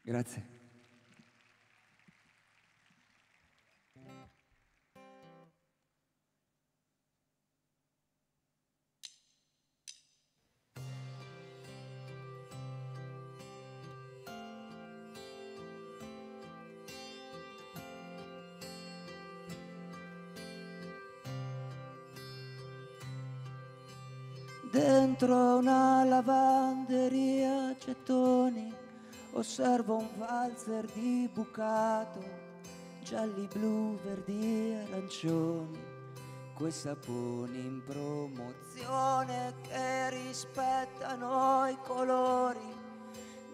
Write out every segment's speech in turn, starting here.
Grazie. Dentro una lavanderia gettoni, osservo un valzer di bucato, gialli, blu, verdi e arancioni, quei saponi in promozione che rispettano i colori,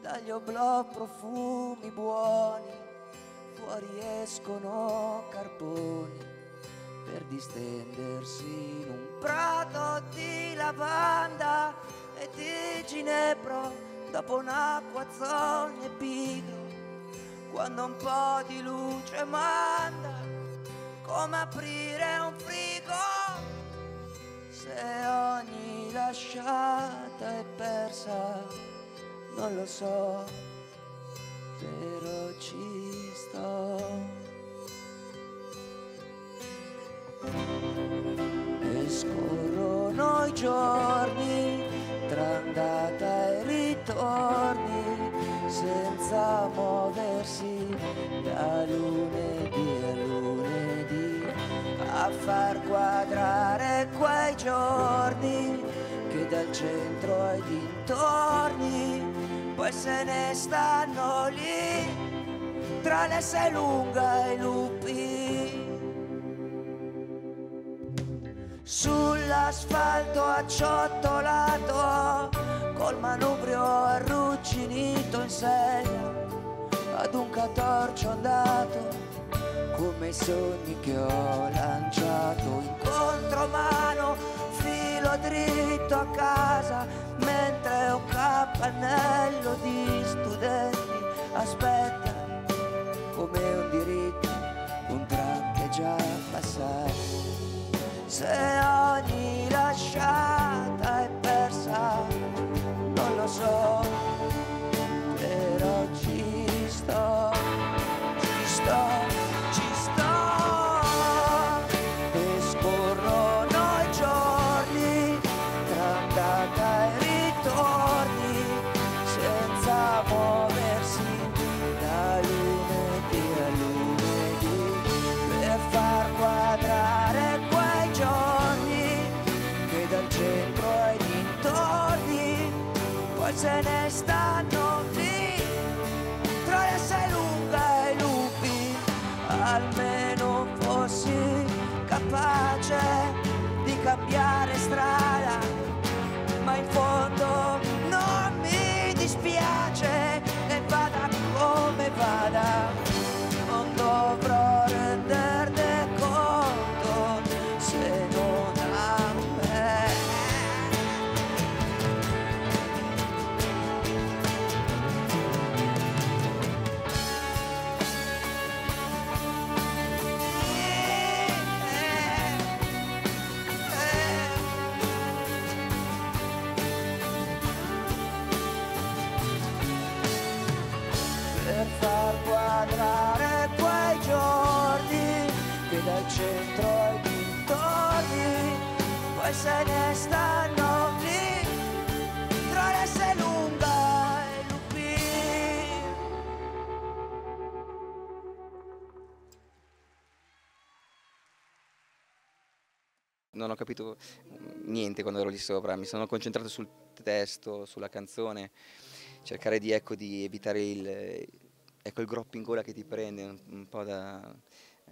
dagli oblò profumi buoni, fuori escono carponi per distendersi in un prato di lavanda e di ginepro dopo un acquazzone pigro, quando un po' di luce manda, come aprire un frigo, se ogni lasciata è persa, non lo so, però ci sto. E scorrono i giorni tra andata e ritorni, senza muoversi da lunedì a lunedì, a far quadrare quei giorni che dal centro ai dintorni poi se ne stanno lì tra l'Esselunga e i lupi. Sull'asfalto acciottolato, col manubrio arrugginito in sella, ad un catorcio andato, come i sogni che ho lanciato in contromano, filo dritto a casa, mentre un capannello di studenti aspetta, come un diritto, un tram che è già passato. Se ogni lasciata è persa, non lo so, però ci sto, ci sto, ci sto. E scorrono i giorni tra andata e ritorni, senza muoversi da lunedì a lunedì, per far quadrare dal centro ai dintorni, poi se ne stanno lì tra l'Esselunga e i lupi. Almeno fossi capace di cambiare strada, ma in fondo non mi dispiace, e vada come vada, non dovrò renderne conto se non a me. Per far quadrare quei giorni che dal centro ai dintorni poi se ne stanno lì tra l'Esselunga e i lupi. Non ho capito niente quando ero lì sopra, mi sono concentrato sul testo, sulla canzone, cercare di, ecco, di evitare il groppo in gola che ti prende, un po'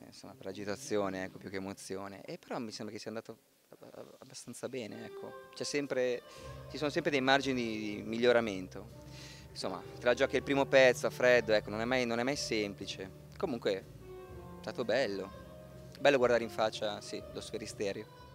insomma, per agitazione, ecco, più che emozione. E però mi sembra che sia andato abbastanza bene, ecco. Ci sono sempre dei margini di miglioramento. Insomma, te la giochi il primo pezzo a freddo, ecco, non è mai semplice. Comunque è stato bello. Bello guardare in faccia, sì, lo Sferisterio.